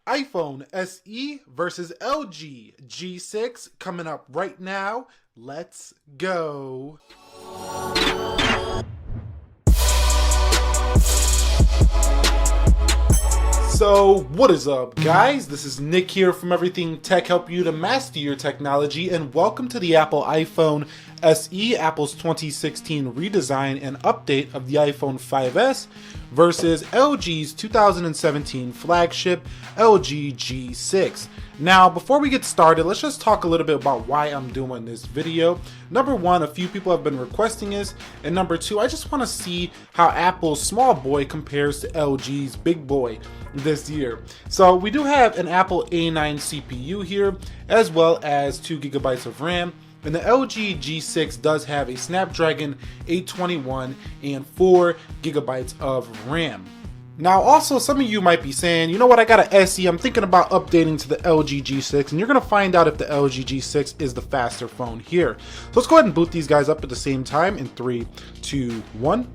iPhone SE versus LG G6 coming up right now. Let's go. So what is up, guys? This is Nick here from Everything Tech, help you to master your technology, and welcome to the Apple iPhone SE, Apple's 2016 redesign and update of the iPhone 5S versus LG's 2017 flagship LG G6. Now, before we get started, let's just talk a little bit about why I'm doing this video. Number one, a few people have been requesting this, and number two, I just want to see how Apple's small boy compares to LG's big boy this year. So we do have an Apple A9 CPU here, as well as 2 GB of RAM. And the LG G6 does have a Snapdragon 821 and 4 GB of RAM. Now, also, some of you might be saying, you know what, I got an SE, I'm thinking about updating to the LG G6, and you're going to find out if the LG G6 is the faster phone here. So let's go ahead and boot these guys up at the same time in 3, 2, 1.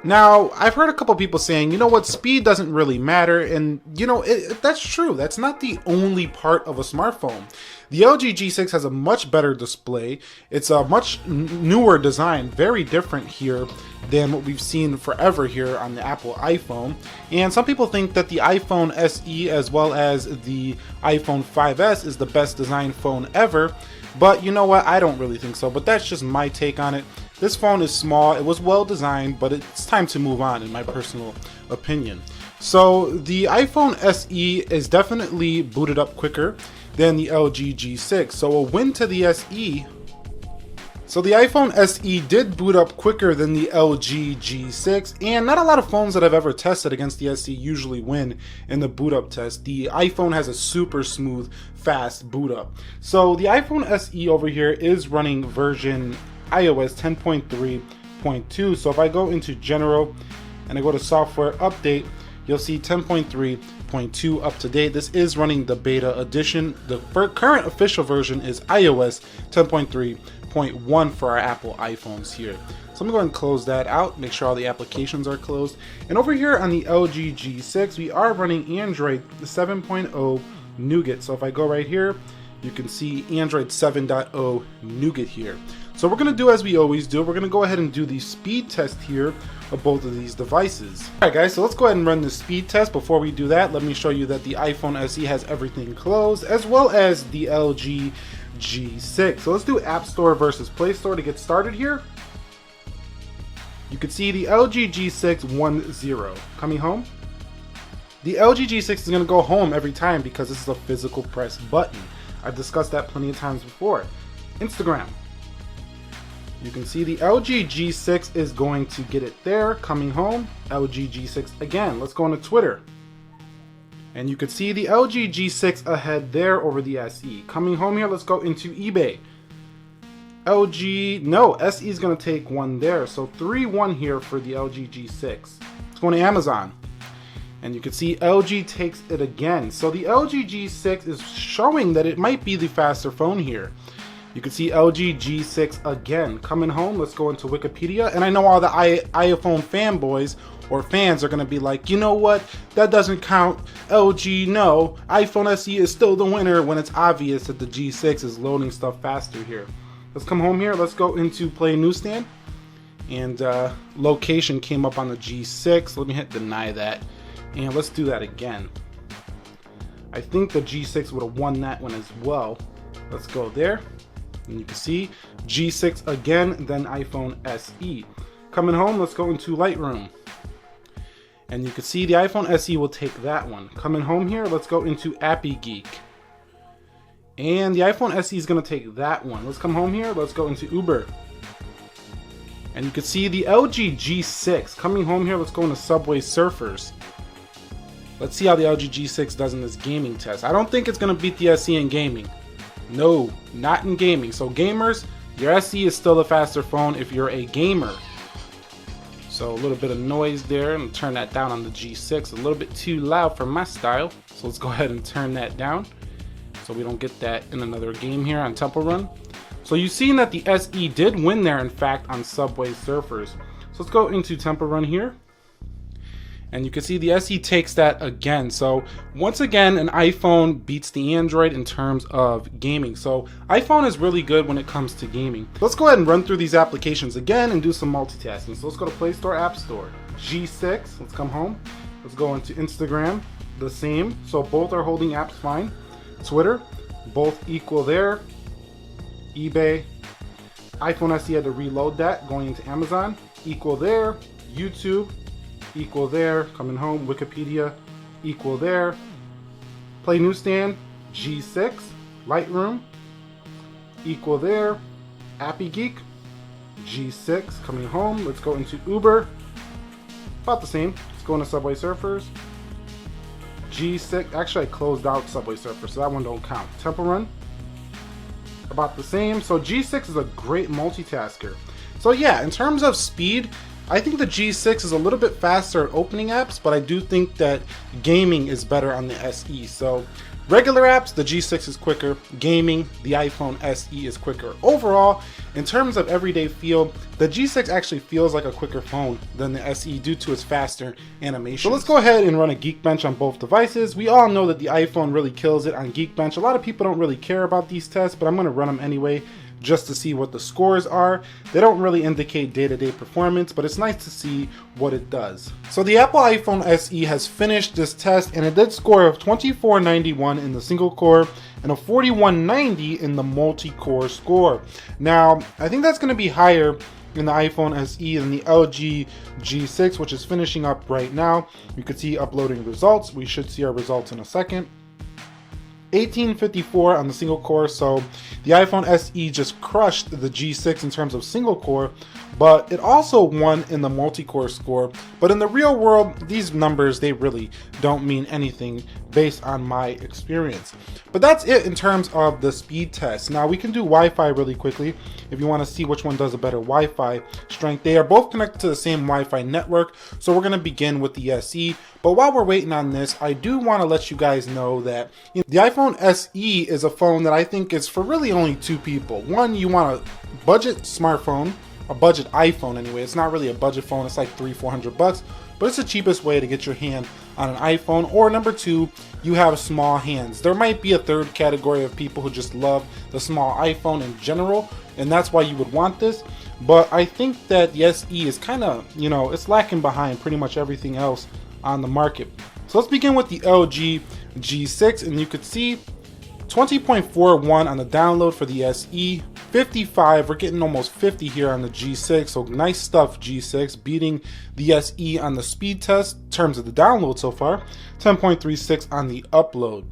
Now, I've heard a couple people saying, you know what, speed doesn't really matter, and you know, that's true. That's not the only part of a smartphone. The LG G6 has a much better display. It's a much newer design, very different here than what we've seen forever here on the Apple iPhone. And some people think that the iPhone SE as well as the iPhone 5S is the best designed phone ever. But you know what, I don't really think so, but that's just my take on it. This phone is small, it was well designed, but it's time to move on in my personal opinion. So the iPhone SE is definitely booted up quicker than the LG G6. So a win to the SE. So the iPhone SE did boot up quicker than the LG G6, and not a lot of phones that I've ever tested against the SE usually win in the boot up test. The iPhone has a super smooth, fast boot up. So the iPhone SE over here is running version iOS 10.3.2. So if I go into general and I go to software update, you'll see 10.3.2 up to date. This is running the beta edition. The current official version is iOS 10.3.1 for our Apple iPhones here. So I'm going to go ahead and close that out, make sure all the applications are closed. And over here on the LG G6, we are running Android 7.0 Nougat. So if I go right here, you can see Android 7.0 Nougat here. So we're going to do as we always do. We're going to go ahead and do the speed test here of both of these devices. Alright guys, so let's go ahead and run the speed test. Before we do that, let me show you that the iPhone SE has everything closed, as well as the LG G6. So let's do App Store versus Play Store to get started here. You can see the LG G6 1-0. Coming home. The LG G6 is going to go home every time because this is a physical press button. I've discussed that plenty of times before. Instagram. You can see the LG G6 is going to get it there. Coming home, LG G6 again. Let's go into Twitter. And you can see the LG G6 ahead there over the SE. Coming home here, let's go into eBay. LG, no, SE is going to take one there. So 3-1 here for the LG G6. Let's go into Amazon. And you can see LG takes it again. So the LG G6 is showing that it might be the faster phone here. You can see LG G6 again. Coming home, let's go into Wikipedia. And I know all the iPhone fanboys or fans are going to be like, you know what, that doesn't count. LG, no. iPhone SE is still the winner, when it's obvious that the G6 is loading stuff faster here. Let's come home here. Let's go into Play Newsstand. And location came up on the G6. Let me hit deny that. And let's do that again. I think the G6 would have won that one as well. Let's go there. And you can see G6 again, then iPhone SE. Coming home, let's go into Lightroom. And you can see the iPhone SE will take that one. Coming home here, let's go into Appy Geek. And the iPhone SE is going to take that one. Let's come home here, let's go into Uber. And you can see the LG G6. Coming home here, let's go into Subway Surfers. Let's see how the LG G6 does in this gaming test. I don't think it's going to beat the SE in gaming. No, not in gaming. So gamers, your SE is still the faster phone if you're a gamer. So a little bit of noise there, and turn that down on the G6. A little bit too loud for my style. So let's go ahead and turn that down so we don't get that in another game here on Temple Run. So you've seen that the SE did win there, in fact, on Subway Surfers. So let's go into Temple Run here. And you can see the SE takes that again. So once again, an iPhone beats the Android in terms of gaming. So iPhone is really good when it comes to gaming. Let's go ahead and run through these applications again and do some multitasking. So let's go to Play Store, App Store. G6, let's come home. Let's go into Instagram, the same. So both are holding apps fine. Twitter, both equal there. eBay, iPhone SE had to reload that, going into Amazon, equal there. YouTube, equal there. Coming home, Wikipedia, equal there. Play Newsstand, G6. Lightroom, equal there. Appy Geek, G6. Coming home, let's go into Uber, about the same. Let's go into Subway Surfers, G6. Actually, I closed out Subway Surfers, so that one don't count. Temple Run, about the same. So G6 is a great multitasker. So yeah, in terms of speed, I think the G6 is a little bit faster at opening apps, but I do think that gaming is better on the SE. So regular apps, the G6 is quicker. Gaming, the iPhone SE is quicker. Overall, in terms of everyday feel, the G6 actually feels like a quicker phone than the SE due to its faster animation. So let's go ahead and run a Geekbench on both devices. We all know that the iPhone really kills it on Geekbench. A lot of people don't really care about these tests, but I'm going to run them anyway, just to see what the scores are. They don't really indicate day-to-day performance, but it's nice to see what it does. So the Apple iPhone SE has finished this test, and it did score of 2491 in the single core and a 4190 in the multi-core score. Now, I think that's going to be higher in the iPhone SE than the LG G6, which is finishing up right now. You can see uploading results. We should see our results in a second. 1854 on the single core, so the iPhone SE just crushed the G6 in terms of single core, but it also won in the multi-core score. But in the real world, these numbers, they really don't mean anything based on my experience. But that's it in terms of the speed test. Now we can do Wi-Fi really quickly if you want to see which one does a better Wi-Fi strength. They are both connected to the same Wi-Fi network, so we're going to begin with the SE. But while we're waiting on this, I do want to let you guys know that the iPhone SE is a phone that I think is for really only two people. One, you want a budget smartphone, a budget iPhone anyway. It's not really a budget phone, it's like $300-400, but it's the cheapest way to get your hand on an iPhone. Or number two, you have small hands. There might be a third category of people who just love the small iPhone in general, and that's why you would want this. But I think that the SE is kind of, it's lacking behind pretty much everything else on the market. So let's begin with the LG G6, and you could see 20.41 on the download for the SE, 55, we're getting almost 50 here on the G6, so nice stuff G6, beating the SE on the speed test in terms of the download so far, 10.36 on the upload.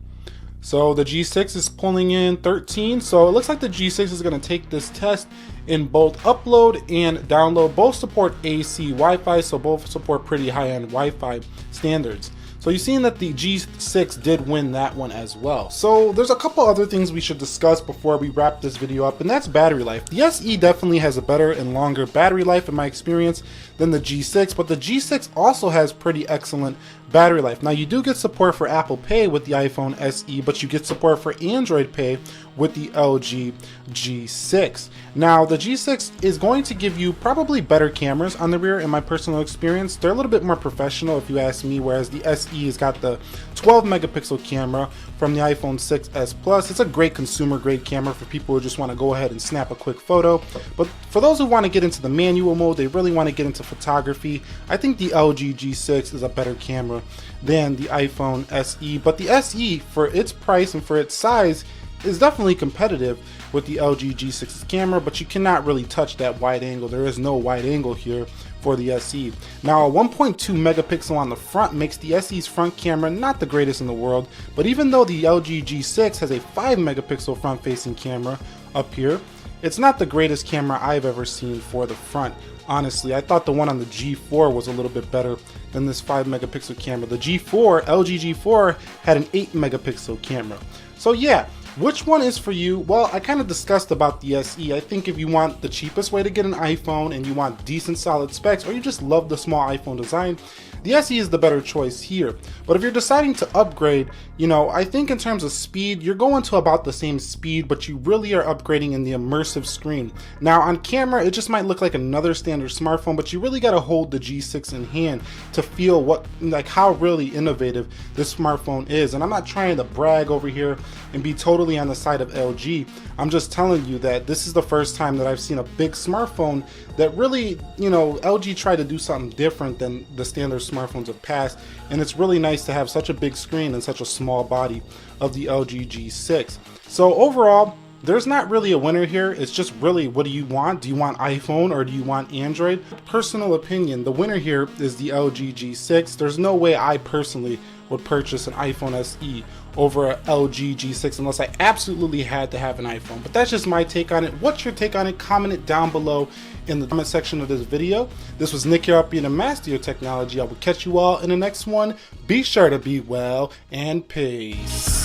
So the G6 is pulling in 13, so it looks like the G6 is going to take this test in both upload and download. Both support AC Wi-Fi, so both support pretty high-end Wi-Fi standards. So you've seen that the G6 did win that one as well. So there's a couple other things we should discuss before we wrap this video up, and that's battery life. The SE definitely has a better and longer battery life in my experience than the G6, but the G6 also has pretty excellent battery life. Now you do get support for Apple Pay with the iPhone SE, but you get support for Android Pay with the LG G6. Now the G6 is going to give you probably better cameras on the rear in my personal experience. They're a little bit more professional if you ask me, whereas the SE has got the 12 megapixel camera from the iPhone 6s Plus. It's a great consumer grade camera for people who just want to go ahead and snap a quick photo. But for those who want to get into the manual mode, they really want to get into photography, I think the LG G6 is a better camera than the iPhone SE. But the SE, for its price and for its size, is definitely competitive with the LG G6's camera, but you cannot really touch that wide angle. There is no wide angle here for the SE. Now a 1.2 megapixel on the front makes the SE's front camera not the greatest in the world, but even though the LG G6 has a 5 megapixel front facing camera up here, it's not the greatest camera I've ever seen for the front. Honestly, I thought the one on the G4 was a little bit better than this 5 megapixel camera. The G4, LG G4, had an 8 megapixel camera. So yeah, Which one is for you? Well, I kind of discussed about the SE. I think if you want the cheapest way to get an iPhone and you want decent solid specs, or you just love the small iPhone design, the SE is the better choice here. But if you're deciding to upgrade, you know, I think in terms of speed, you're going to about the same speed, but you really are upgrading in the immersive screen. Now on camera, it just might look like another standard smartphone, but you really got to hold the G6 in hand to feel how really innovative this smartphone is. And I'm not trying to brag over here and be totally on the side of LG. I'm just telling you that this is the first time that I've seen a big smartphone that really, you know, LG tried to do something different than the standard smartphones of past, and it's really nice to have such a big screen and such a small body of the LG G6. So overall, there's not really a winner here. It's just really, what do you want? Do you want iPhone or do you want Android? Personal opinion, the winner here is the LG G6. There's no way I personally would purchase an iPhone SE over a LG G6 unless I absolutely had to have an iPhone. But that's just my take on it. What's your take on it? Comment it down below in the comment section of this video. This was Nick here, being a master of technology. I will catch you all in the next one. Be sure to be well, and peace.